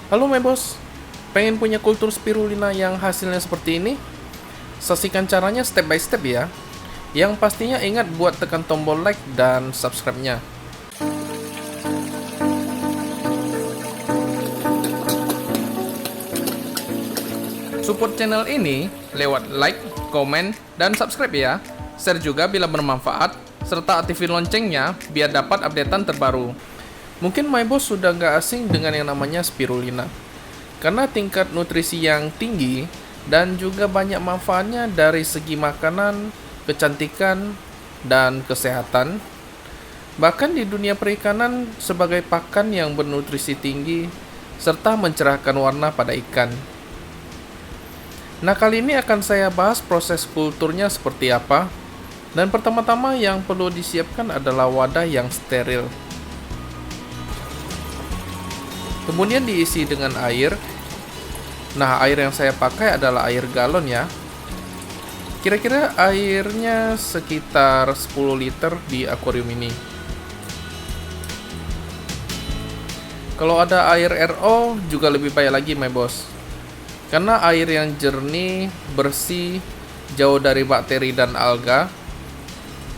Halo my bos, pengen punya kultur spirulina yang hasilnya seperti ini? Saksikan caranya step by step ya. Yang pastinya ingat buat tekan tombol like dan subscribe-nya. Support channel ini lewat like, komen, dan subscribe ya. Share juga bila bermanfaat, serta aktifin loncengnya biar dapat updatean terbaru. Mungkin my boss sudah nggak asing dengan yang namanya spirulina. Karena tingkat nutrisi yang tinggi dan juga banyak manfaatnya dari segi makanan, kecantikan, dan kesehatan. Bahkan di dunia perikanan sebagai pakan yang bernutrisi tinggi serta mencerahkan warna pada ikan. Nah, kali ini akan saya bahas proses kulturnya seperti apa. Dan pertama-tama yang perlu disiapkan adalah wadah yang steril. Kemudian diisi dengan air. Nah, air yang saya pakai adalah air galon ya. Kira-kira airnya sekitar 10 liter di akuarium ini. Kalau ada air RO juga lebih baik lagi my boss. Karena air yang jernih, bersih, jauh dari bakteri dan alga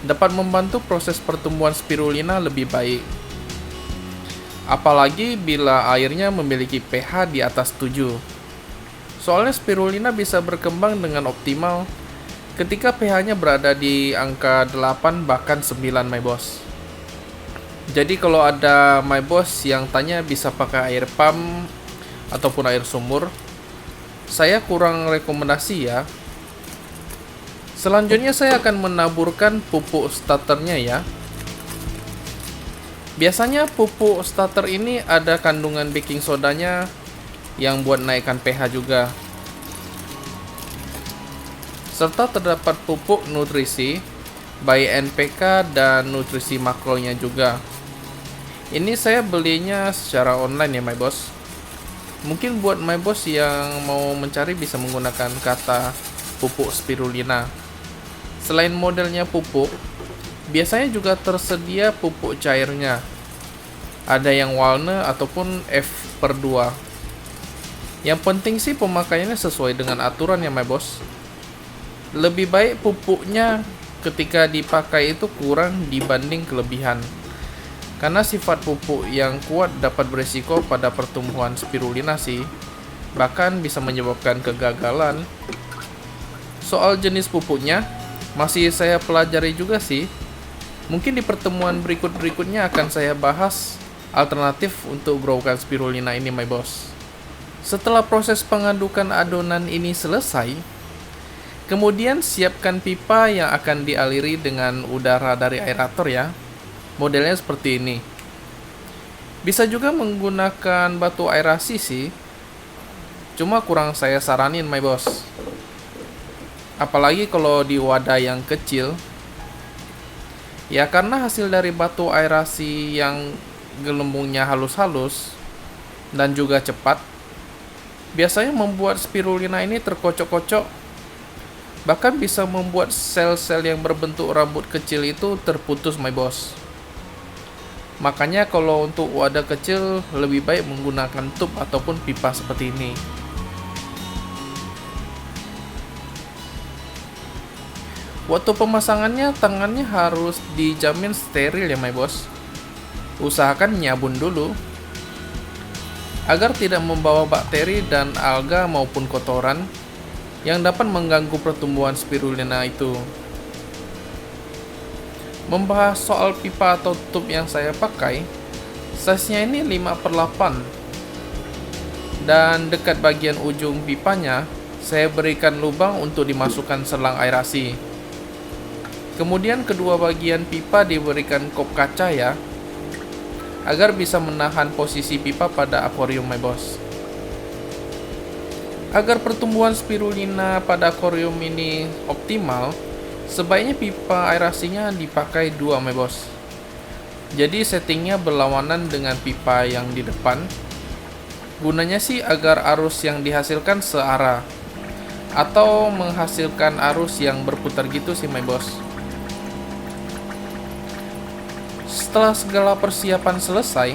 dapat membantu proses pertumbuhan spirulina lebih baik. Apalagi bila airnya memiliki pH di atas 7. Soalnya spirulina bisa berkembang dengan optimal ketika pH-nya berada di angka 8 bahkan 9 my boss. Jadi kalau ada my boss yang tanya bisa pakai air pump ataupun air sumur, saya kurang rekomendasi ya. Selanjutnya saya akan menaburkan pupuk starternya ya. Biasanya pupuk starter ini ada kandungan baking sodanya yang buat naikkan pH juga. Serta terdapat pupuk nutrisi, baik NPK dan nutrisi makronya juga. Ini saya belinya secara online ya my boss. Mungkin buat my boss yang mau mencari bisa menggunakan kata pupuk spirulina. Selain modelnya pupuk, biasanya juga tersedia pupuk cairnya. Ada yang walna ataupun F/2. Yang penting sih pemakaiannya sesuai dengan aturan ya my boss. Lebih baik pupuknya ketika dipakai itu kurang dibanding kelebihan. Karena sifat pupuk yang kuat dapat berisiko pada pertumbuhan spirulina sih. Bahkan bisa menyebabkan kegagalan. Soal jenis pupuknya masih saya pelajari juga sih. Mungkin di pertemuan berikutnya akan saya bahas alternatif untuk growkan spirulina ini my boss. Setelah proses pengadukan adonan ini selesai, kemudian siapkan pipa yang akan dialiri dengan udara dari aerator ya. Modelnya seperti ini. Bisa juga menggunakan batu aerasi sih. Cuma kurang saya saranin my boss. Apalagi kalau di wadah yang kecil. Ya karena hasil dari batu aerasi yang gelembungnya halus-halus dan juga cepat, biasanya membuat spirulina ini terkocok-kocok. Bahkan bisa membuat sel-sel yang berbentuk rambut kecil itu terputus my boss. Makanya kalau untuk wadah kecil lebih baik menggunakan tub ataupun pipa seperti ini. Waktu pemasangannya tangannya harus dijamin steril ya my boss. Usahakan nyabun dulu agar tidak membawa bakteri dan alga maupun kotoran yang dapat mengganggu pertumbuhan spirulina itu. Membahas soal pipa atau tub yang saya pakai, size-nya ini 5/8 dan dekat bagian ujung pipanya saya berikan lubang untuk dimasukkan selang aerasi. Kemudian kedua bagian pipa diberikan kop kaca ya, agar bisa menahan posisi pipa pada akuarium my boss. Agar pertumbuhan spirulina pada akuarium ini optimal, sebaiknya pipa aerasinya dipakai 2 my boss. Jadi settingnya berlawanan dengan pipa yang di depan. Gunanya sih agar arus yang dihasilkan searah atau menghasilkan arus yang berputar gitu sih my boss. Setelah segala persiapan selesai,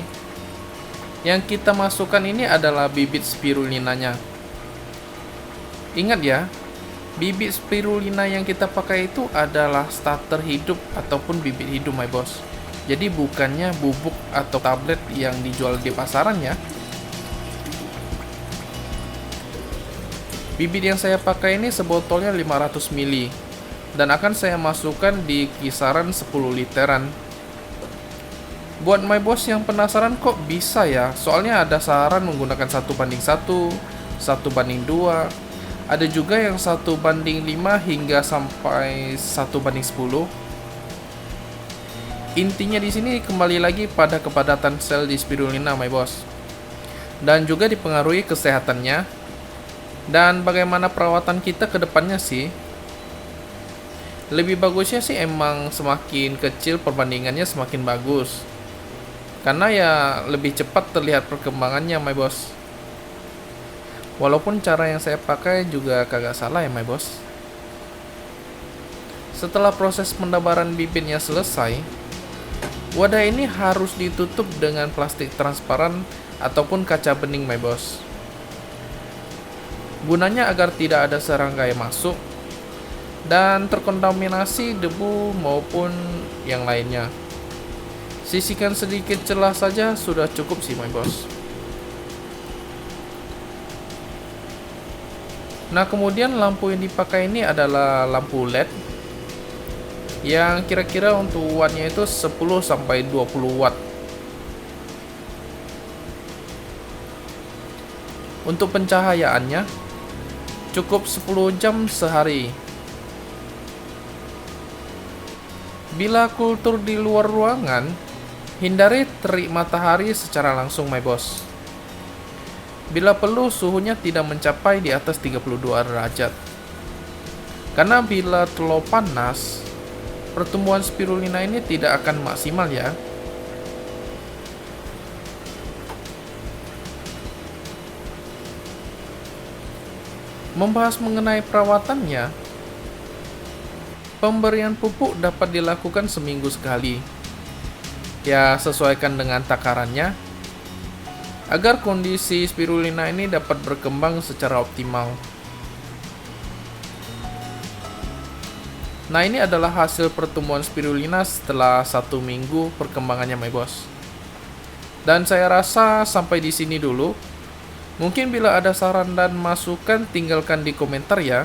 Yang kita masukkan ini adalah bibit spirulinanya. Ingat ya, bibit spirulina yang kita pakai itu adalah starter hidup ataupun bibit hidup my boss. Jadi bukannya bubuk atau tablet yang dijual di pasaran ya. Bibit yang saya pakai ini sebotolnya 500 ml dan akan saya masukkan di kisaran 10 literan. Buat my boss yang penasaran kok bisa ya, soalnya ada saran menggunakan 1:1, 1:2, ada juga yang 1:5 hingga sampai 1:10. Intinya di sini kembali lagi pada kepadatan sel di spirulina my boss, dan juga dipengaruhi kesehatannya dan bagaimana perawatan kita ke depannya sih. Lebih bagusnya sih emang semakin kecil perbandingannya semakin bagus, karena ya lebih cepat terlihat perkembangannya my boss. Walaupun cara yang saya pakai juga kagak salah ya my boss. Setelah proses pendebaran bibitnya selesai, wadah ini harus ditutup dengan plastik transparan ataupun kaca bening my boss. Gunanya agar tidak ada serangga yang masuk dan terkontaminasi debu maupun yang lainnya. Sisihkan sedikit celah saja sudah cukup sih my boss. Nah, kemudian lampu yang dipakai ini adalah lampu LED yang kira-kira untuk wattnya itu 10-20 watt. Untuk pencahayaannya cukup 10 jam sehari. Bila kultur di luar ruangan, hindari terik matahari secara langsung my boss. Bila perlu suhunya tidak mencapai di atas 32 derajat. Karena bila terlalu panas, pertumbuhan spirulina ini tidak akan maksimal ya. Membahas mengenai perawatannya, pemberian pupuk dapat dilakukan seminggu sekali. Ya, sesuaikan dengan takarannya agar kondisi spirulina ini dapat berkembang secara optimal. Nah, ini adalah hasil pertumbuhan spirulina setelah 1 minggu perkembangannya my boss. Dan saya rasa sampai di sini dulu. Mungkin bila ada saran dan masukan tinggalkan di komentar ya.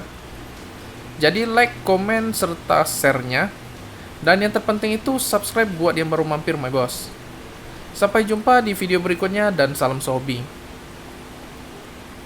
Jadi like, komen, serta share-nya. Dan yang terpenting itu subscribe buat yang baru mampir my boss. Sampai jumpa di video berikutnya dan salam sehobi.